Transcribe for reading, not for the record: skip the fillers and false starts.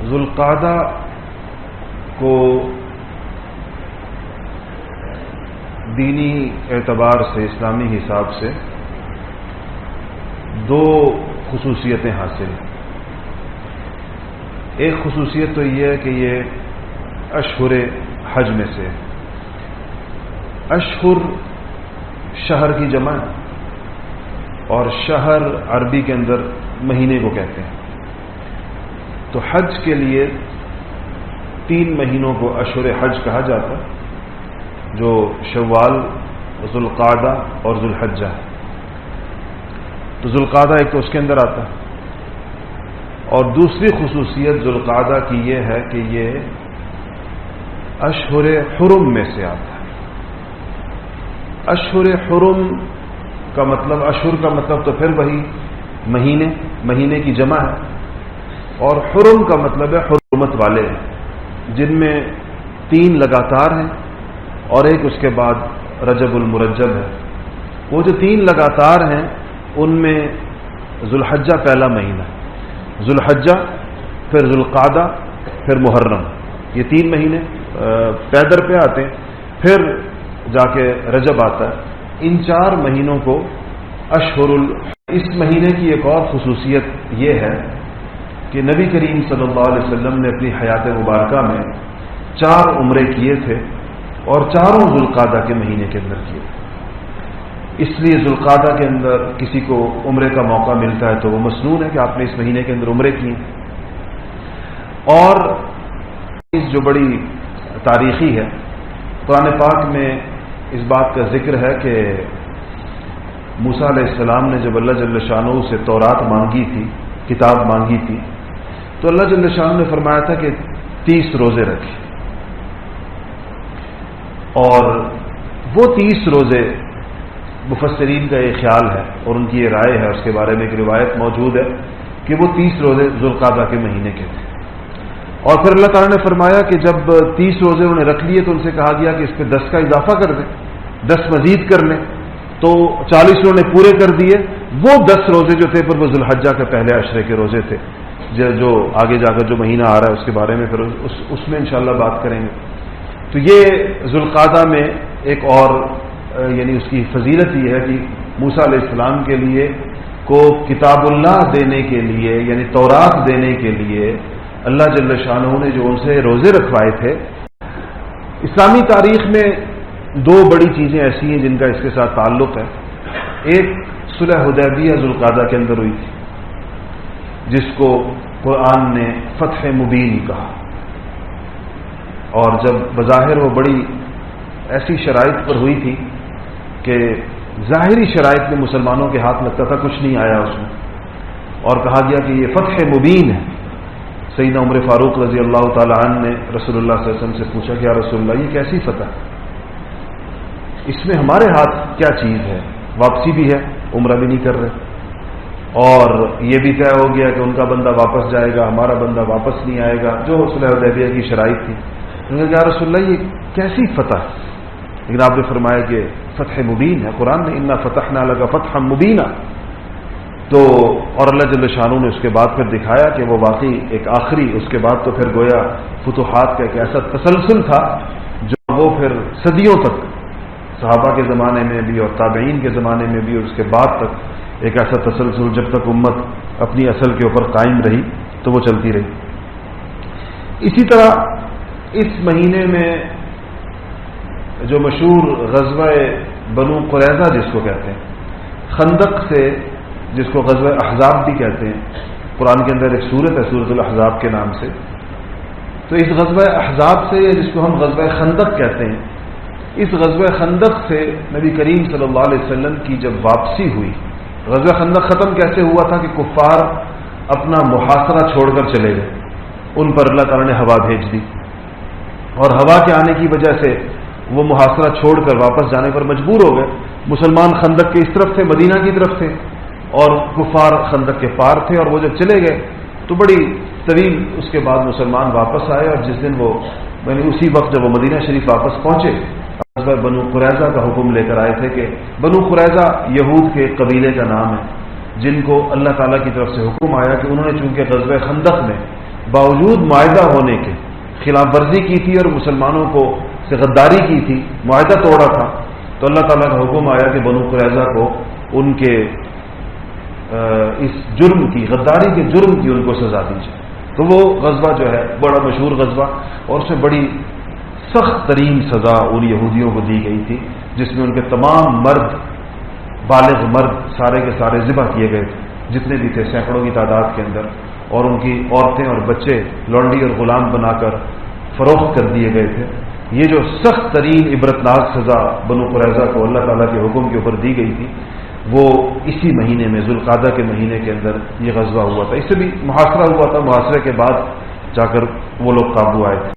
ذوالقعدہ کو دینی اعتبار سے، اسلامی حساب سے دو خصوصیتیں حاصل ہیں۔ ایک خصوصیت تو یہ ہے کہ یہ اشہر حج میں سے، اشہر شہر کی جمع ہے، اور شہر عربی کے اندر مہینے کو کہتے ہیں۔ تو حج کے لیے 3 مہینوں کو اشہر حج کہا جاتا ہے، جو شوال، ذوالقعدہ اور ذوالحجہ ہے۔ تو ذوالقعدہ ایک تو اس کے اندر آتا ہے، اور دوسری خصوصیت ذوالقعدہ کی یہ ہے کہ یہ اشہر حرم میں سے آتا ہے۔ اشہر حرم کا مطلب، اشہر کا مطلب تو پھر وہی مہینے کی جمع ہے، اور حرم کا مطلب ہے حرمت والے ہیں، جن میں 3 لگاتار ہیں اور ایک اس کے بعد رجب المرجب ہے۔ وہ جو 3 لگاتار ہیں ان میں ذوالحجہ پہلا مہینہ، ذوالحجہ، پھر ذوالقعدہ، پھر محرم، یہ 3 مہینے پیدر پہ آتے ہیں، پھر جا کے رجب آتا ہے۔ ان 4 مہینوں کو اشہر اس مہینے کی ایک اور خصوصیت یہ ہے کہ نبی کریم صلی اللہ علیہ وسلم نے اپنی حیات مبارکہ میں 4 عمرے کیے تھے، اور چاروں ذوالقعدہ کے مہینے کے اندر کیے تھے۔ اس لیے ذوالقعدہ کے اندر کسی کو عمرے کا موقع ملتا ہے تو وہ مسنون ہے کہ آپ نے اس مہینے کے اندر عمرے کیے۔ اور جو بڑی تاریخی ہے، قرآن پاک میں اس بات کا ذکر ہے کہ موسیٰ علیہ السلام نے جب اللہ جل شانہ سے تورات مانگی تھی، کتاب مانگی تھی، تو اللہ جل شانہ نے فرمایا تھا کہ 30 روزے رکھے، اور وہ 30 روزے مفسرین کا یہ خیال ہے اور ان کی یہ رائے ہے، اس کے بارے میں ایک روایت موجود ہے کہ وہ 30 روزے ذوالقعدہ کے مہینے کے تھے۔ اور پھر اللہ تعالیٰ نے فرمایا کہ جب 30 روزے انہوں نے رکھ لیے تو ان سے کہا گیا کہ اس پہ 10 کا اضافہ کر دیں، 10 مزید کر لیں، تو 40 انہوں نے پورے کر دیے۔ وہ 10 روزے جو تھے پھر وہ ذوالحجہ کے پہلے عشرے کے روزے تھے، جو آگے جا کر جو مہینہ آ رہا ہے اس کے بارے میں پھر اس میں انشاءاللہ بات کریں گے۔ تو یہ ذوالقعدہ میں ایک اور یعنی اس کی فضیلت یہ ہے کہ موسیٰ علیہ السلام کے لیے کو کتاب اللہ دینے کے لیے، یعنی تورات دینے کے لیے اللہ جل شانہ نے جو ان سے روزے رکھوائے تھے۔ اسلامی تاریخ میں 2 بڑی چیزیں ایسی ہیں جن کا اس کے ساتھ تعلق ہے۔ ایک صلح حدیبیہ ذوالقعدہ کے اندر ہوئی تھی، جس کو قرآن نے فتح مبین کہا، اور جب بظاہر وہ بڑی ایسی شرائط پر ہوئی تھی کہ ظاہری شرائط میں مسلمانوں کے ہاتھ لگتا تھا، کچھ نہیں آیا اس میں، اور کہا گیا کہ یہ فتح مبین ہے۔ سیدنا عمر فاروق رضی اللہ تعالی عنہ نے رسول اللہ صلی اللہ علیہ وسلم سے پوچھا کہ یا رسول اللہ یہ کیسی فتح، اس میں ہمارے ہاتھ کیا چیز ہے؟ واپسی بھی ہے، عمرہ بھی نہیں کر رہے، اور یہ بھی طے ہو گیا کہ ان کا بندہ واپس جائے گا، ہمارا بندہ واپس نہیں آئے گا، جو صلح حدیبیہ کی شرائط تھی۔ انہوں نے کہا یا رسول اللہ یہ کیسی فتح؟ لیکن آپ نے فرمایا کہ فتح مبین ہے، قرآن نے انا فتحنا لک فتحا مبینا۔ تو اور اللہ جل شانہ نے اس کے بعد پھر دکھایا کہ وہ واقعی ایک آخری، اس کے بعد تو پھر گویا فتوحات کا ایک ایسا تسلسل تھا جو وہ پھر صدیوں تک، صحابہ کے زمانے میں بھی اور تابعین کے زمانے میں بھی، اور اس کے بعد تک ایک ایسا تسلسل جب تک امت اپنی اصل کے اوپر قائم رہی تو وہ چلتی رہی۔ اسی طرح اس مہینے میں جو مشہور غزوہ بنو قریظہ جس کو کہتے ہیں، خندق سے، جس کو غزوہ احزاب بھی کہتے ہیں، قرآن کے اندر ایک سورت ہے سورۃ الاحزاب کے نام سے، تو اس غزوہ احزاب سے، جس کو ہم غزوہ خندق کہتے ہیں، اس غزوہ خندق سے نبی کریم صلی اللہ علیہ وسلم کی جب واپسی ہوئی، غزوہ خندق ختم کیسے ہوا تھا کہ کفار اپنا محاصرہ چھوڑ کر چلے گئے، ان پر اللہ تعالیٰ نے ہوا بھیج دی، اور ہوا کے آنے کی وجہ سے وہ محاصرہ چھوڑ کر واپس جانے پر مجبور ہو گئے۔ مسلمان خندق کے اس طرف تھے، مدینہ کی طرف تھے، اور کفار خندق کے پار تھے، اور وہ جب چلے گئے تو بڑی طویل اس کے بعد مسلمان واپس آئے، اور جس دن وہ اسی وقت جب وہ مدینہ شریف واپس پہنچے، بنو قریظہ کا حکم لے کر آئے تھے کہ بنو قریظہ یہود کے قبیلے کا نام ہے، جن کو اللہ تعالیٰ کی طرف سے حکم آیا کہ انہوں نے چونکہ غزوہ خندق میں باوجود معاہدہ ہونے کے خلاف ورزی کی تھی اور مسلمانوں کو سے غداری کی تھی، معاہدہ توڑا تھا، تو اللہ تعالیٰ کا حکم آیا کہ بنو قریظہ کو ان کے اس جرم کی، غداری کے جرم کی ان کو سزا دی جائے۔ تو وہ غزوہ جو ہے بڑا مشہور غزوہ، اور اس میں بڑی سخت ترین سزا ان یہودیوں کو دی گئی تھی، جس میں ان کے تمام مرد، بالغ مرد سارے کے سارے ذبح کیے گئے تھے، جتنے بھی تھے سینکڑوں کی تعداد کے اندر، اور ان کی عورتیں اور بچے لونڈی اور غلام بنا کر فروخت کر دیے گئے تھے۔ یہ جو سخت ترین عبرتناک سزا بنو قریظہ کو اللہ تعالیٰ کے حکم کے اوپر دی گئی تھی، وہ اسی مہینے میں ذوالقعدہ کے مہینے کے اندر یہ غزوہ ہوا تھا۔ اس سے بھی محاصرہ ہوا تھا، محاصرے کے بعد جا کر وہ لوگ قابو آئے تھے۔